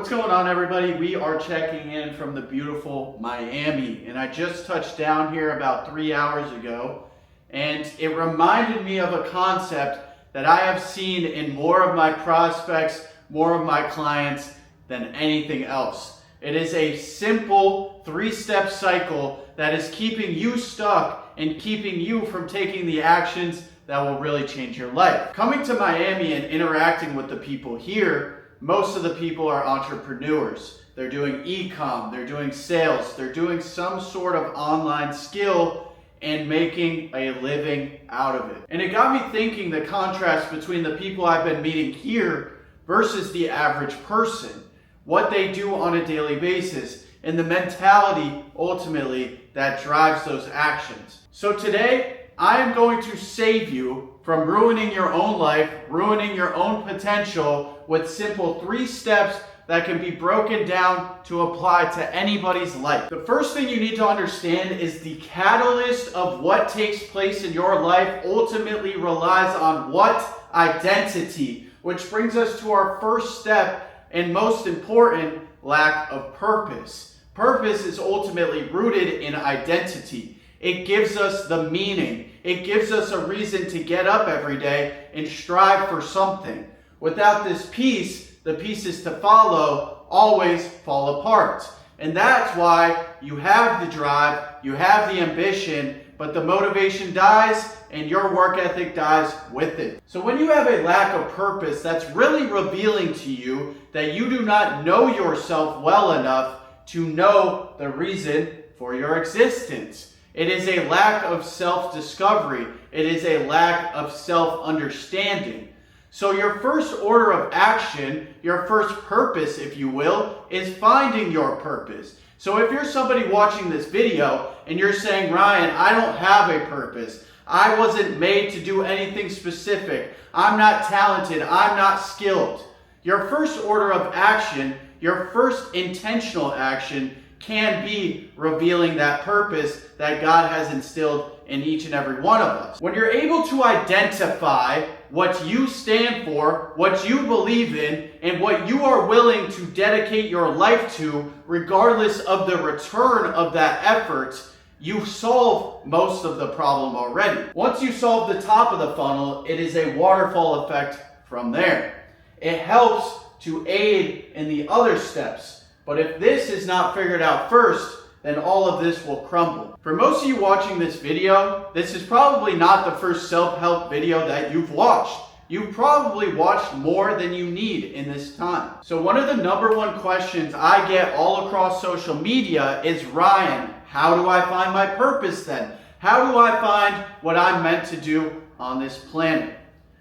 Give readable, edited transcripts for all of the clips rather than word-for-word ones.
What's going on, everybody? We are checking in from the beautiful Miami, and I just touched down here about 3 hours ago, and it reminded me of a concept that I have seen in more of my prospects, more of my clients than anything else. It is a simple 3-step cycle that is keeping you stuck and keeping you from taking the actions that will really change your life. Coming to Miami and interacting with the people here, most of the people are entrepreneurs. They're doing e-com, they're doing sales, they're doing some sort of online skill and making a living out of it. And it got me thinking the contrast between the people I've been meeting here versus the average person, what they do on a daily basis, and the mentality ultimately that drives those actions. So today, I am going to save you from ruining your own life, ruining your own potential with simple 3 steps that can be broken down to apply to anybody's life. The first thing you need to understand is the catalyst of what takes place in your life ultimately relies on what? Identity, which brings us to our first step and most important, lack of purpose. Purpose is ultimately rooted in identity. It gives us the meaning. It gives us a reason to get up every day and strive for something. Without this piece, the pieces to follow always fall apart. And that's why you have the drive, you have the ambition, but the motivation dies and your work ethic dies with it. So when you have a lack of purpose, that's really revealing to you that you do not know yourself well enough to know the reason for your existence. It is a lack of self-discovery. It is a lack of self-understanding. So your first order of action, your first purpose, if you will, is finding your purpose. So if you're somebody watching this video and you're saying, Ryan, I don't have a purpose. I wasn't made to do anything specific. I'm not talented. I'm not skilled. Your first order of action, your first intentional action can be revealing that purpose that God has instilled in each and every one of us. When you're able to identify what you stand for, what you believe in, and what you are willing to dedicate your life to, regardless of the return of that effort, you solve most of the problem already. Once you solve the top of the funnel, it is a waterfall effect from there. It helps to aid in the other steps. But if this is not figured out first, then all of this will crumble. For most of you watching this video, this is probably not the first self-help video that you've watched. You've probably watched more than you need in this time. So one of the number one questions I get all across social media is, Ryan, how do I find my purpose then? How do I find what I'm meant to do on this planet?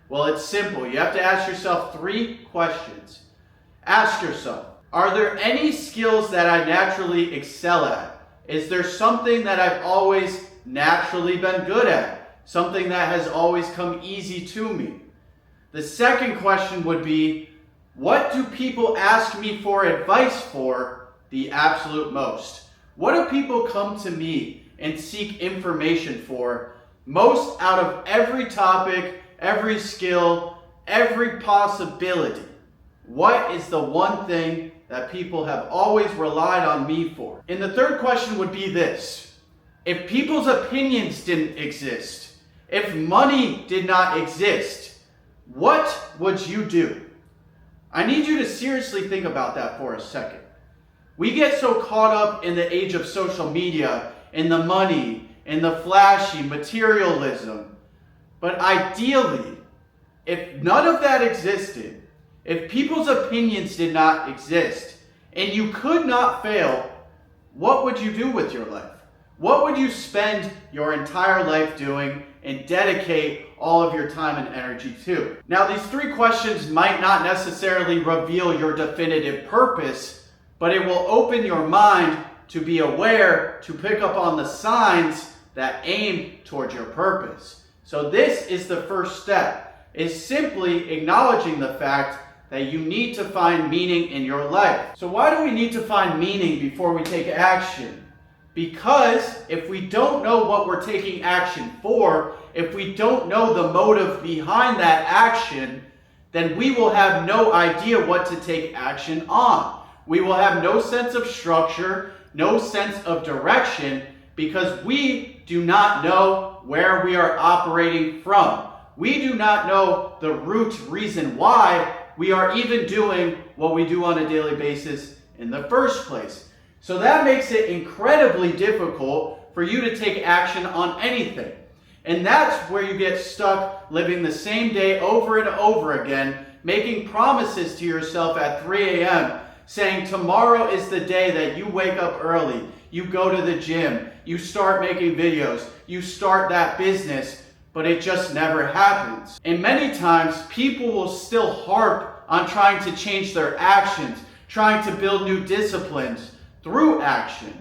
Well, it's simple. You have to ask yourself 3 questions. Ask yourself, are there any skills that I naturally excel at? Is there something that I've always naturally been good at? Something that has always come easy to me? The second question would be, what do people ask me for advice for the absolute most? What do people come to me and seek information for most out of every topic, every skill, every possibility? What is the one thing that people have always relied on me for? And the third question would be this. If people's opinions didn't exist, if money did not exist, what would you do? I need you to seriously think about that for a second. We get so caught up in the age of social media, in the money, in the flashy materialism. But ideally, if none of that existed, if people's opinions did not exist, and you could not fail, what would you do with your life? What would you spend your entire life doing and dedicate all of your time and energy to? Now, these 3 questions might not necessarily reveal your definitive purpose, but it will open your mind to be aware, to pick up on the signs that aim towards your purpose. So this is the first step, is simply acknowledging the fact that you need to find meaning in your life. So why do we need to find meaning before we take action? Because if we don't know what we're taking action for, if we don't know the motive behind that action, then we will have no idea what to take action on. We will have no sense of structure, no sense of direction, because we do not know where we are operating from. We do not know the root reason why we are even doing what we do on a daily basis in the first place. So that makes it incredibly difficult for you to take action on anything. And that's where you get stuck living the same day over and over again, making promises to yourself at 3 a.m., saying tomorrow is the day that you wake up early, you go to the gym, you start making videos, you start that business, but it just never happens. And many times people will still harp on trying to change their actions, trying to build new disciplines through action,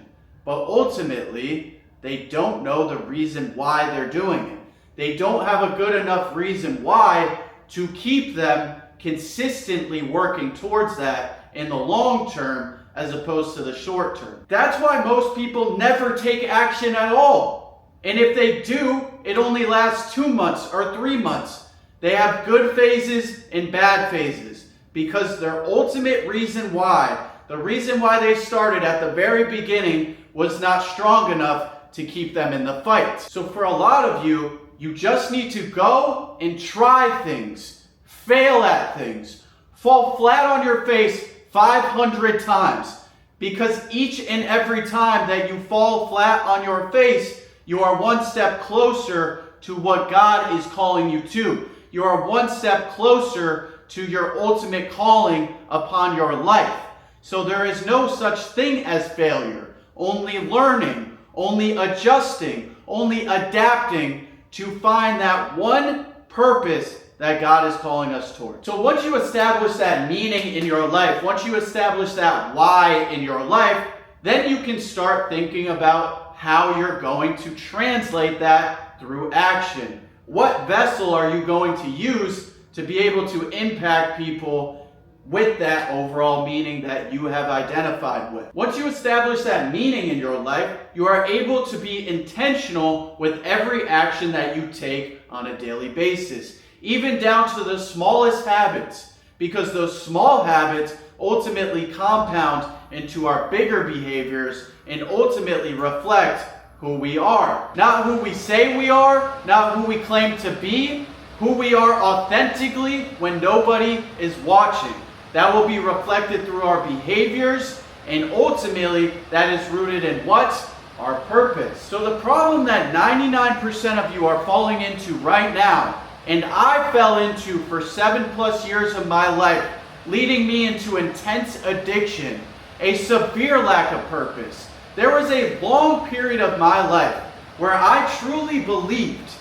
but ultimately they don't know the reason why they're doing it. They don't have a good enough reason why to keep them consistently working towards that in the long term as opposed to the short term. That's why most people never take action at all. And if they do, it only lasts 2 months or 3 months. They have good phases and bad phases because their ultimate reason why, the reason why they started at the very beginning, was not strong enough to keep them in the fight. So for a lot of you, you just need to go and try things, fail at things, fall flat on your face 500 times, because each and every time that you fall flat on your face, you are one step closer to what God is calling you to. You are one step closer to your ultimate calling upon your life. So there is no such thing as failure, only learning, only adjusting, only adapting to find that one purpose that God is calling us towards. So once you establish that meaning in your life, once you establish that why in your life, then you can start thinking about how you're going to translate that through action. What vessel are you going to use to be able to impact people with that overall meaning that you have identified with? Once you establish that meaning in your life, you are able to be intentional with every action that you take on a daily basis, even down to the smallest habits, because those small habits ultimately compound into our bigger behaviors and ultimately reflect who we are. Not who we say we are, not who we claim to be, who we are authentically when nobody is watching. That will be reflected through our behaviors, and ultimately that is rooted in what? Our purpose. So the problem that 99% of you are falling into right now, and I fell into for 7+ years of my life, leading me into intense addiction, a severe lack of purpose. There was a long period of my life where I truly believed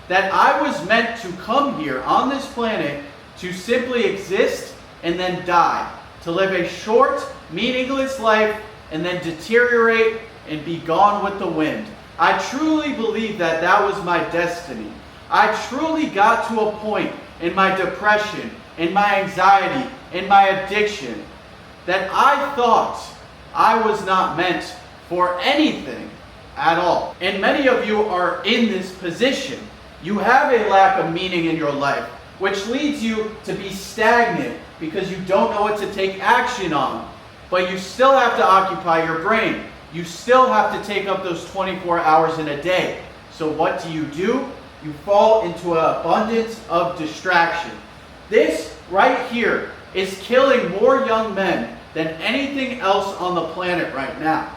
that I was meant to come here on this planet to simply exist and then die, to live a short, meaningless life and then deteriorate and be gone with the wind. I truly believed that that was my destiny. I truly got to a point in my depression, in my anxiety, in my addiction, that I thought I was not meant for anything at all. And many of you are in this position. You have a lack of meaning in your life, which leads you to be stagnant because you don't know what to take action on. But you still have to occupy your brain. You still have to take up those 24 hours in a day. So what do? You fall into an abundance of distraction. This right here is killing more young men than anything else on the planet right now.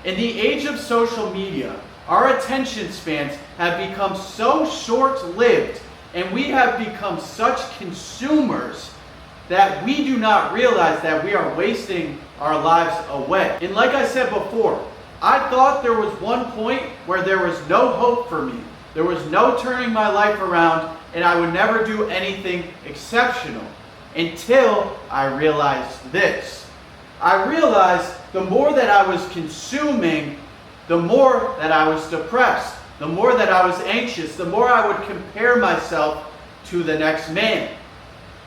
In the age of social media, our attention spans have become so short-lived, and we have become such consumers that we do not realize that we are wasting our lives away. And like I said before, I thought there was one point where there was no hope for me. There was no turning my life around, and I would never do anything exceptional until I realized this. I realized the more that I was consuming, the more that I was depressed, the more that I was anxious, the more I would compare myself to the next man.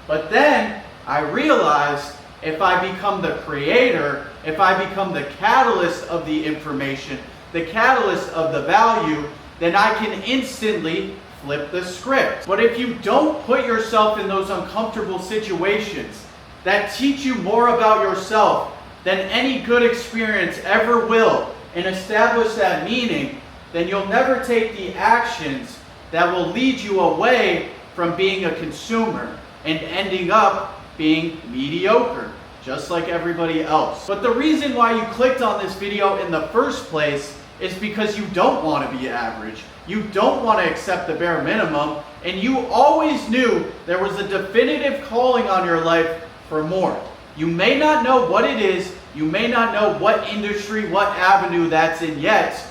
But then I realized if I become the creator, if I become the catalyst of the information, the catalyst of the value, then I can instantly flip the script. But if you don't put yourself in those uncomfortable situations that teach you more about yourself, than any good experience ever will and establish that meaning, then you'll never take the actions that will lead you away from being a consumer and ending up being mediocre, just like everybody else. But the reason why you clicked on this video in the first place is because you don't want to be average. You don't want to accept the bare minimum, and you always knew there was a definitive calling on your life for more. You may not know what it is, you may not know what industry, what avenue that's in yet,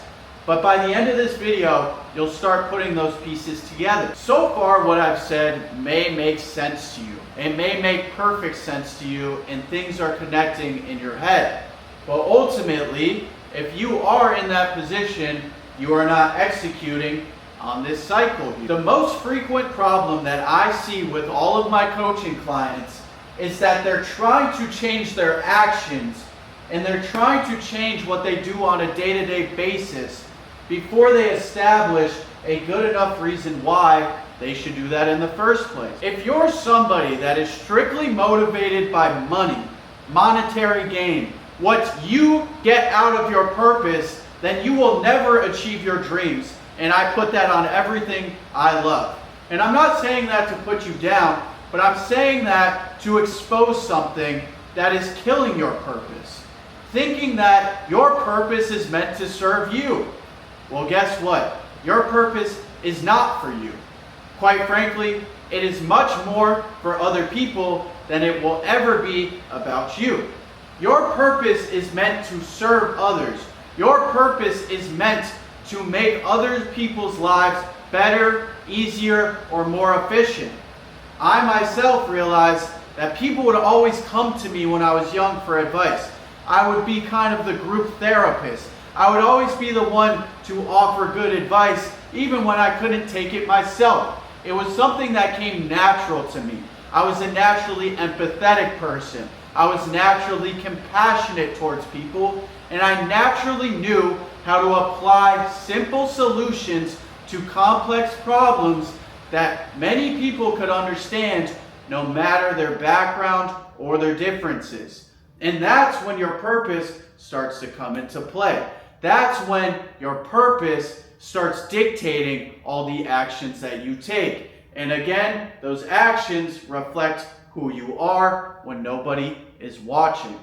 but by the end of this video, you'll start putting those pieces together. So far, what I've said may make sense to you. It may make perfect sense to you, and things are connecting in your head. But ultimately, if you are in that position, you are not executing on this cycle. The most frequent problem that I see with all of my coaching clients is that they're trying to change their actions and they're trying to change what they do on a day-to-day basis before they establish a good enough reason why they should do that in the first place. If you're somebody that is strictly motivated by money, monetary gain, what you get out of your purpose, then you will never achieve your dreams. And I put that on everything I love. And I'm not saying that to put you down, but I'm saying that to expose something that is killing your purpose. Thinking that your purpose is meant to serve you. Well, guess what? Your purpose is not for you. Quite frankly, it is much more for other people than it will ever be about you. Your purpose is meant to serve others. Your purpose is meant to make other people's lives better, easier, or more efficient. I myself realized that people would always come to me when I was young for advice. I would be kind of the group therapist. I would always be the one to offer good advice, even when I couldn't take it myself. It was something that came natural to me. I was a naturally empathetic person. I was naturally compassionate towards people, and I naturally knew how to apply simple solutions to complex problems that many people could understand no matter their background or their differences. And that's when your purpose starts to come into play. That's when your purpose starts dictating all the actions that you take. And again, those actions reflect who you are when nobody is watching.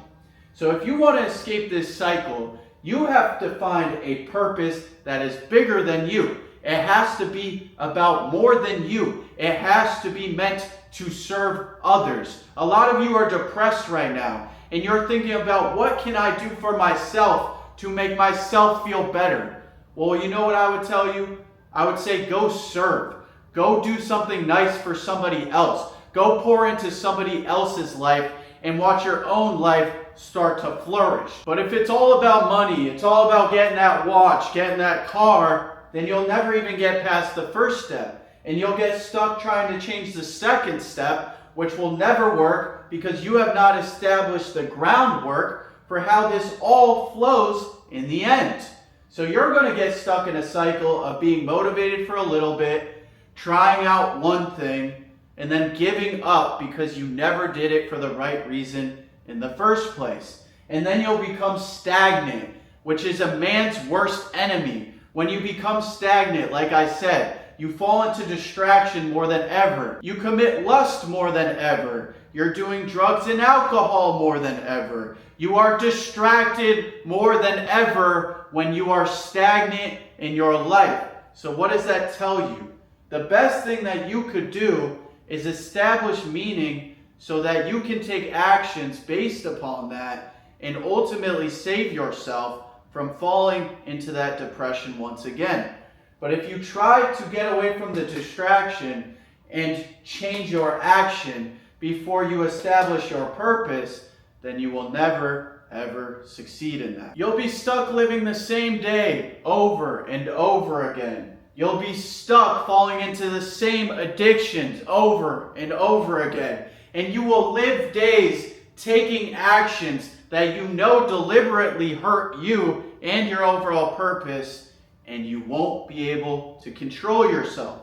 So if you want to escape this cycle, you have to find a purpose that is bigger than you. It has to be about more than you. It has to be meant to serve others. A lot of you are depressed right now, and you're thinking about what can I do for myself to make myself feel better. Well, you know what I would tell you? I would say go serve. Go do something nice for somebody else. Go pour into somebody else's life and watch your own life start to flourish. But if it's all about money, it's all about getting that watch, getting that car, then you'll never even get past the first step. And you'll get stuck trying to change the second step, which will never work because you have not established the groundwork for how this all flows in the end. So you're going to get stuck in a cycle of being motivated for a little bit, trying out one thing, and then giving up because you never did it for the right reason in the first place. And then you'll become stagnant, which is a man's worst enemy. When you become stagnant, like I said, you fall into distraction more than ever. You commit lust more than ever. You're doing drugs and alcohol more than ever. You are distracted more than ever when you are stagnant in your life. So what does that tell you? The best thing that you could do is establish meaning so that you can take actions based upon that and ultimately save yourself from falling into that depression once again. But if you try to get away from the distraction and change your action before you establish your purpose, then you will never, ever succeed in that. You'll be stuck living the same day over and over again. You'll be stuck falling into the same addictions over and over again. And you will live days taking actions that you know deliberately hurt you and your overall purpose, and you won't be able to control yourself.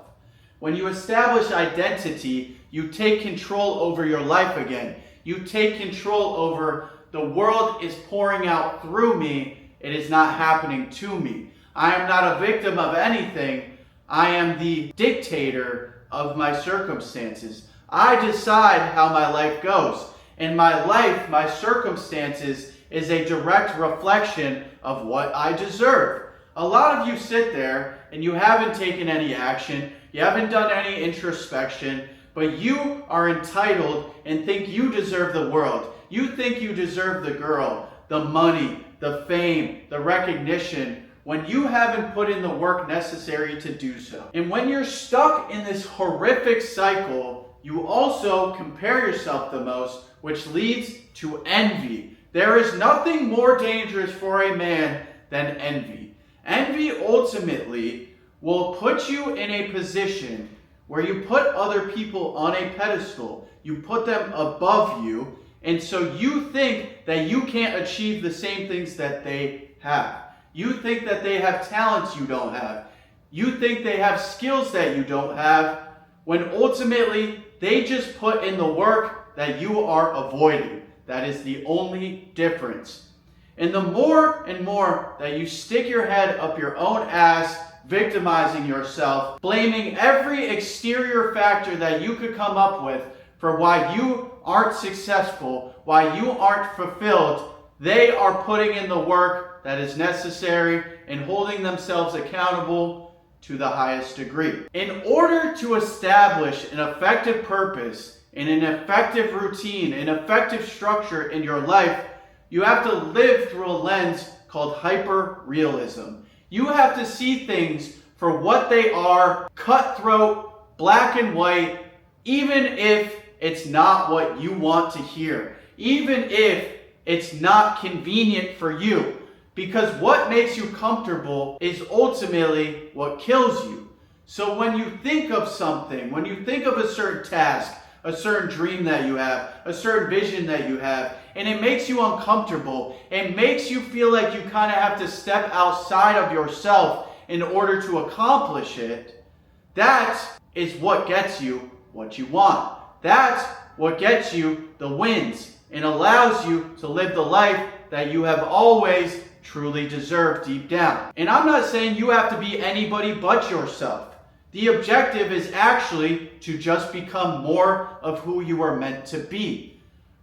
When you establish identity, you take control over your life again. You take control over the world is pouring out through me. It is not happening to me. I am not a victim of anything. I am the dictator of my circumstances. I decide how my life goes. And my life, my circumstances, is a direct reflection of what I deserve. A lot of you sit there and you haven't taken any action, you haven't done any introspection, but you are entitled and think you deserve the world. You think you deserve the girl, the money, the fame, the recognition, when you haven't put in the work necessary to do so. And when you're stuck in this horrific cycle, you also compare yourself the most, which leads to envy. There is nothing more dangerous for a man than envy. Envy ultimately will put you in a position where you put other people on a pedestal. You put them above you, and so you think that you can't achieve the same things that they have. You think that they have talents you don't have. You think they have skills that you don't have, when ultimately they just put in the work that you are avoiding. That is the only difference. And the more and more that you stick your head up your own ass, victimizing yourself, blaming every exterior factor that you could come up with for why you aren't successful, why you aren't fulfilled, they are putting in the work that is necessary and holding themselves accountable to the highest degree. In order to establish an effective purpose and an effective routine, an effective structure in your life, you have to live through a lens called hyper-realism. You have to see things for what they are, cutthroat, black and white, even if it's not what you want to hear, even if it's not convenient for you. Because what makes you comfortable is ultimately what kills you. So when you think of something, when you think of a certain task, a certain dream that you have, a certain vision that you have, and it makes you uncomfortable, it makes you feel like you kind of have to step outside of yourself in order to accomplish it, that is what gets you what you want. That's what gets you the wins and allows you to live the life that you have always truly deserved deep down. And I'm not saying you have to be anybody but yourself. The objective is actually to just become more of who you were meant to be.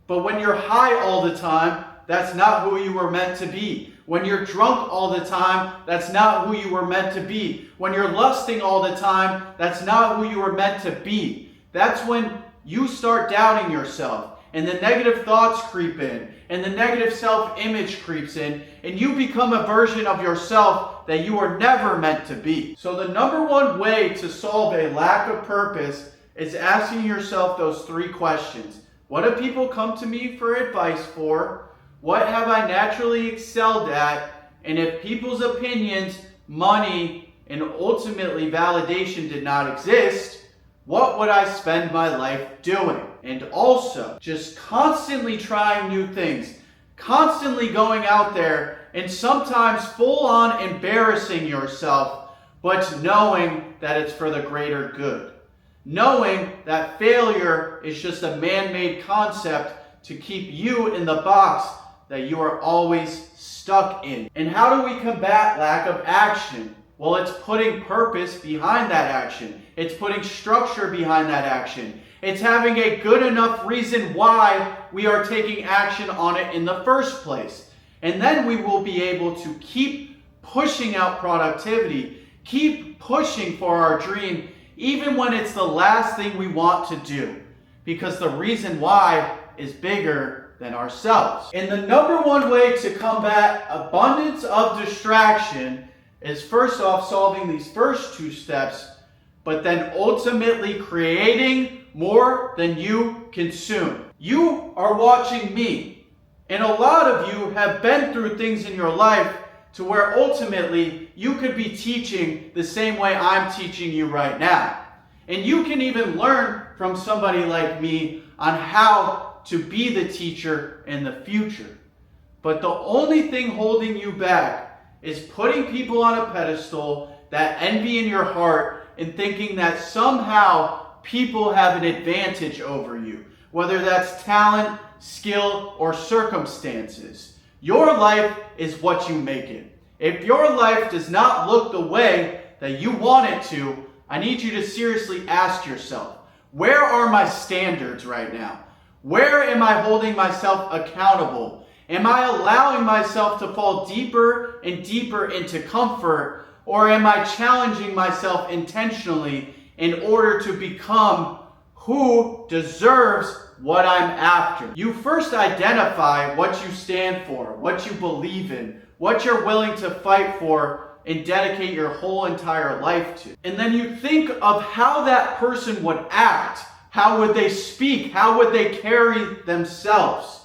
But when you're high all the time, that's not who you were meant to be. When you're drunk all the time, that's not who you were meant to be. When you're lusting all the time, that's not who you were meant to be. That's when you start doubting yourself, and the negative thoughts creep in, and the negative self-image creeps in, and you become a version of yourself that you were never meant to be. So the number one way to solve a lack of purpose is asking yourself those three questions. What do people come to me for advice for? What have I naturally excelled at? And if people's opinions, money, and ultimately validation did not exist, what would I spend my life doing? And also, just constantly trying new things, constantly going out there and sometimes full on embarrassing yourself, but knowing that it's for the greater good. Knowing that failure is just a man-made concept to keep you in the box that you are always stuck in. And how do we combat lack of action? Well, it's putting purpose behind that action. It's putting structure behind that action. It's having a good enough reason why we are taking action on it in the first place. And then we will be able to keep pushing out productivity, keep pushing for our dream, even when it's the last thing we want to do. Because the reason why is bigger than ourselves. And the number one way to combat abundance of distraction is first off solving these first two steps, but then ultimately creating more than you consume. You are watching me, and a lot of you have been through things in your life to where ultimately you could be teaching the same way I'm teaching you right now. And you can even learn from somebody like me on how to be the teacher in the future. But the only thing holding you back is putting people on a pedestal, that envy in your heart, and thinking that somehow people have an advantage over you. whether that's talent, skill, or circumstances. Your life is what you make it. If your life does not look the way that you want it to, I need you to seriously ask yourself, where are my standards right now? Where am I holding myself accountable? Am I allowing myself to fall deeper and deeper into comfort, or am I challenging myself intentionally in order to become who deserves what I'm after? You first identify what you stand for, what you believe in, what you're willing to fight for and dedicate your whole entire life to. And then you think of how that person would act. How would they speak? How would they carry themselves?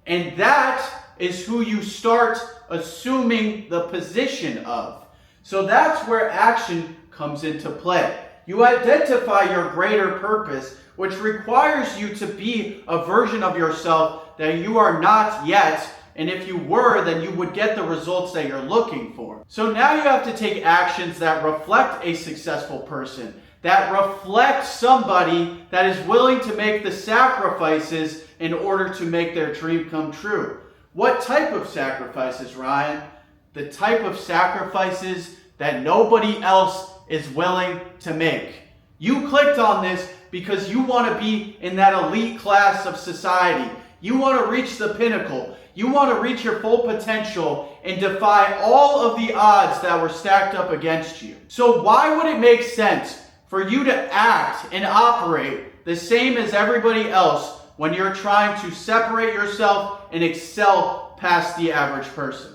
And that is who you start assuming the position of. So that's where action comes into play. You identify your greater purpose, which requires you to be a version of yourself that you are not yet. And if you were, then you would get the results that you're looking for. So now you have to take actions that reflect a successful person, that reflect somebody that is willing to make the sacrifices in order to make their dream come true. What type of sacrifices, Ryan? The type of sacrifices that nobody else is willing to make. You clicked on this because you want to be in that elite class of society. You want to reach the pinnacle. You want to reach your full potential and defy all of the odds that were stacked up against you. So why would it make sense for you to act and operate the same as everybody else when you're trying to separate yourself and excel past the average person?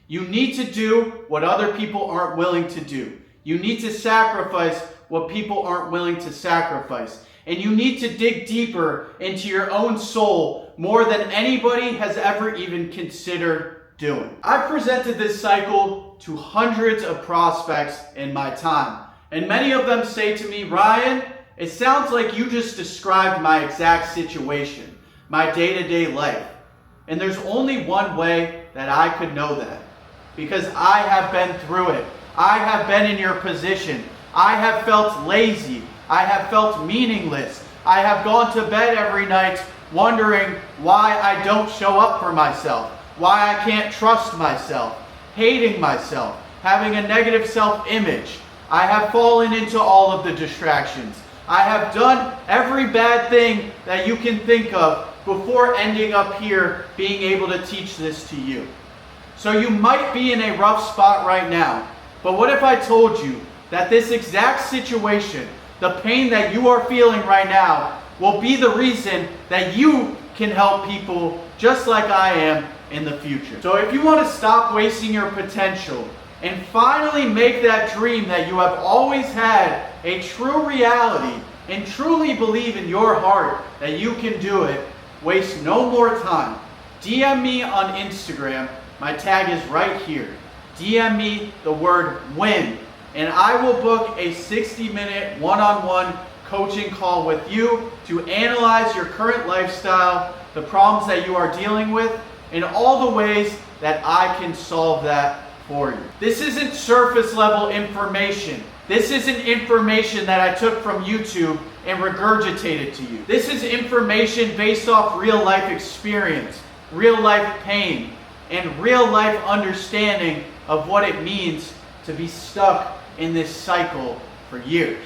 You need to do what other people aren't willing to do. You need to sacrifice what people aren't willing to sacrifice. And you need to dig deeper into your own soul more than anybody has ever even considered doing. I've presented this cycle to hundreds of prospects in my time. And many of them say to me, Ryan, it sounds like you just described my exact situation, my day-to-day life. And there's only one way that I could know that. Because I have been through it. I have been in your position. I have felt lazy. I have felt meaningless. I have gone to bed every night wondering why I don't show up for myself, why I can't trust myself, hating myself, having a negative self-image. I have fallen into all of the distractions. I have done every bad thing that you can think of before ending up here being able to teach this to you. So you might be in a rough spot right now, but what if I told you that this exact situation, the pain that you are feeling right now, will be the reason that you can help people just like I am in the future. So if you want to stop wasting your potential and finally make that dream that you have always had a true reality and truly believe in your heart that you can do it, waste no more time. DM me on Instagram. My tag is right here. DM me the word WIN, and I will book a 60-minute one-on-one coaching call with you to analyze your current lifestyle, the problems that you are dealing with, and all the ways that I can solve that for you. This isn't surface level information. This isn't information that I took from YouTube and regurgitated to you. This is information based off real life experience, real life pain, and real life understanding of what it means to be stuck in this cycle for years.